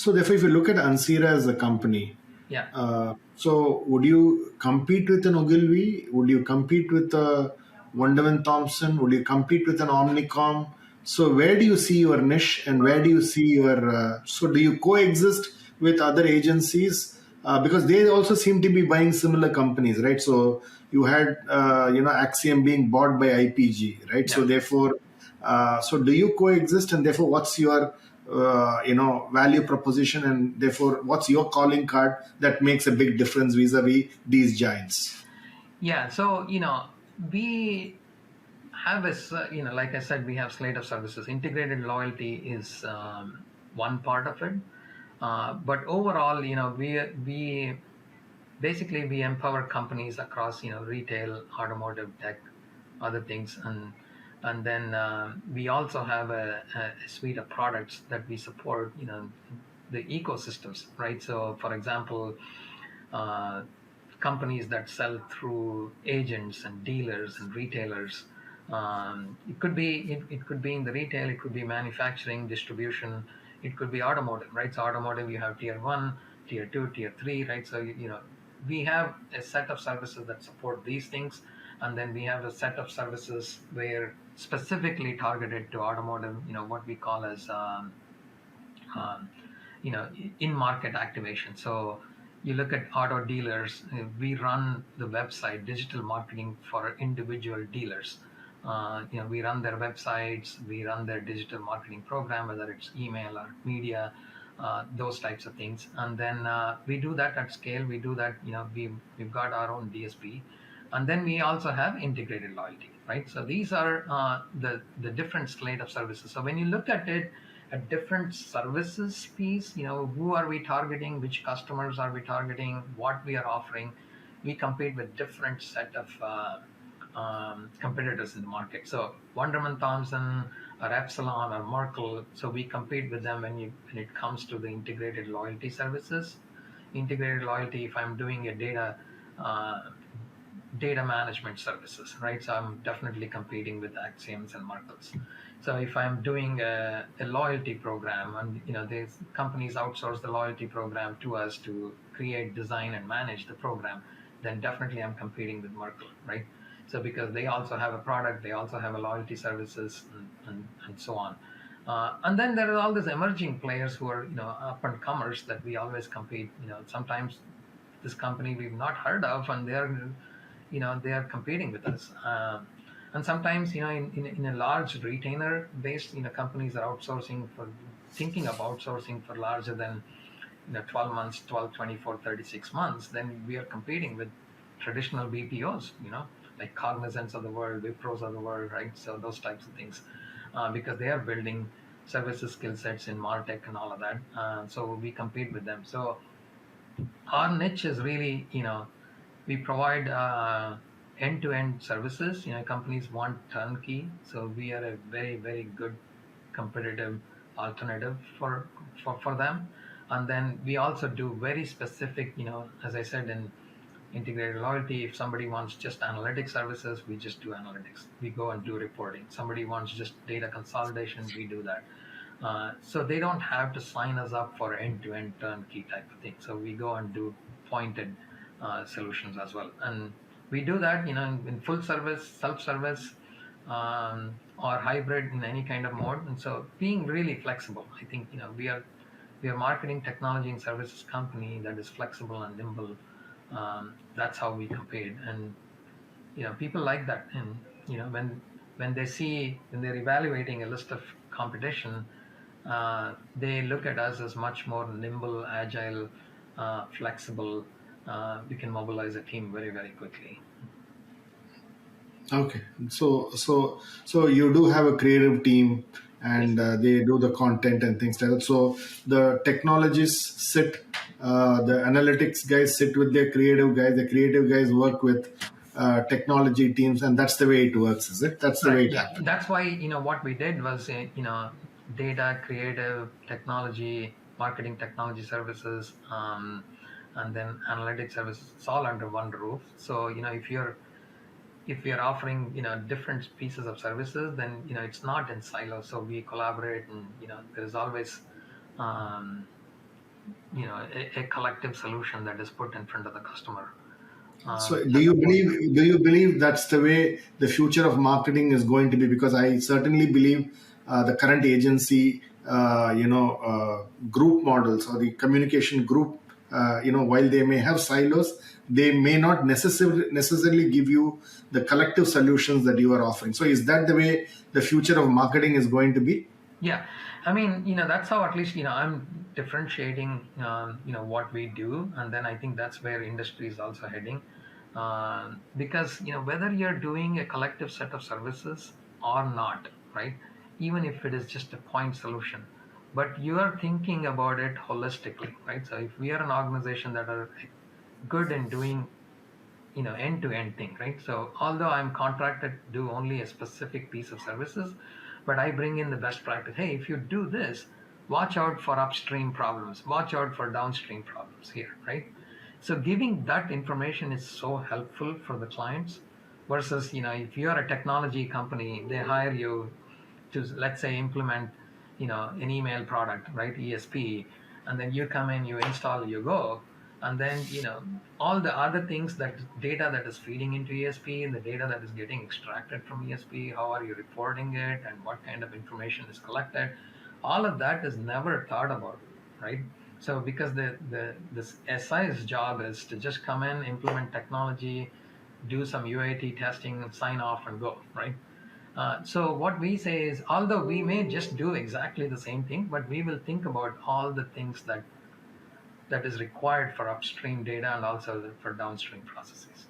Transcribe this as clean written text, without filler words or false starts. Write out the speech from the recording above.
So therefore, if you look at Ansira as a company, Yeah. so would you compete with an Ogilvy? Would you compete with a Wunderman Thompson? Would you compete with an Omnicom? So where do you see your niche, and where do you see your? So do you coexist with other agencies? Because they also seem to be buying similar companies, right? So you had Axiom being bought by IPG, right? Yeah. So therefore, so do you coexist, and therefore, what's your value proposition, and therefore what's your calling card that makes a big difference vis-a-vis these giants? Yeah. So, we have like I said, we have slate of services. Integrated loyalty is one part of it. But overall, we basically we empower companies across, retail, automotive, tech, other things, and then we also have a suite of products that we support, the ecosystems, right? So, for example, uh, companies that sell through agents and dealers and retailers. It could be in the retail, it could be manufacturing, distribution, it could be automotive, right? So automotive, you have tier one, tier two, tier three, right? So we have a set of services that support these things, and then we have a set of services where specifically targeted to automotive, what we call as um, in market activation. So you look at auto dealers, we run the website digital marketing for individual dealers. We run their websites, we run their digital marketing program, whether it's email or media, those types of things. And then we do that at scale. We do that, we've got our own DSP. And then we also have integrated loyalty, right? So these are the different slate of services. So when you look at it, a different services piece, who are we targeting, which customers are we targeting, what we are offering, we compete with different set of competitors in the market. So Wunderman Thompson or Epsilon or Merkle, so we compete with them when it comes to the integrated loyalty services. Integrated loyalty, if I'm doing a uh, data management services, right? So I'm definitely competing with Axioms and Merkles. So if I'm doing a loyalty program, and these companies outsource the loyalty program to us to create, design, and manage the program, then definitely I'm competing with Merkle, right? So because they also have a product, they also have a loyalty services, and so on. And then there are all these emerging players who are up and comers that we always compete. Sometimes this company we've not heard of, and they are competing with us. And sometimes in a large retainer based companies are thinking of outsourcing for larger than 12 months, 12, 24, 36 months. Then we are competing with traditional BPOs, like Cognizants of the world, Wipros of the world, right? So those types of things, because they are building services, skill sets in martech and all of that. So we compete with them. So our niche is really, we provide end-to-end services. Companies want turnkey, so we are a very, very good competitive alternative for them. And then we also do very specific, as I said, in integrated loyalty, if somebody wants just analytic services, we just do analytics. We go and do reporting. Somebody wants just data consolidation, we do that. So they don't have to sign us up for end-to-end turnkey type of thing. So we go and do pointed solutions as well. And we do that, in full service, self-service, or hybrid, in any kind of mode. And so being really flexible, I think, we are marketing technology and services company that is flexible and nimble. That's how we compete. And people like that. And when they're evaluating a list of competition, they look at us as much more nimble, agile, flexible. We can mobilize a team very, very quickly. Okay, so you do have a creative team, Yes. and they do the content and things like that. So the technologists sit, the analytics guys sit with their creative guys. The creative guys work with technology teams, and that's the way it works, is it? That's the Right. way it Yeah. happens. That's why what we did was data, creative, technology, marketing, technology services, and then analytics services. It's all under one roof. So if you're offering different pieces of services, then it's not in silos. So we collaborate, and there's always um, a collective solution that is put in front of the customer. So, As opposed to, do you believe that's the way the future of marketing is going to be? Because I certainly believe the current agency, group models or the communication group, while they may have silos, they may not necessarily give you the collective solutions that you are offering. So, is that the way the future of marketing is going to be? yeah, I mean, that's how at least, I'm differentiating, what we do. And then I think that's where industry is also heading. Because, whether you're doing a collective set of services or not, right? Even if it is just a point solution, but you are thinking about it holistically, right? So if we are an organization that are good in doing end to end thing, right? So although I'm contracted to do only a specific piece of services, but I bring in the best practice. Hey, if you do this, watch out for upstream problems, watch out for downstream problems here, right? So giving that information is so helpful for the clients versus, if you're a technology company, they hire you to, let's say, implement an email product, right, ESP, and then you come in, you install, you go, and then all the other things, that data that is feeding into ESP and the data that is getting extracted from ESP, how are you reporting it and what kind of information is collected, all of that is never thought about, right? So because this SI's job is to just come in, implement technology, do some UAT testing, sign off and go, right? So what we say is, although we may just do exactly the same thing, but we will think about all the things that is required for upstream data and also for downstream processes.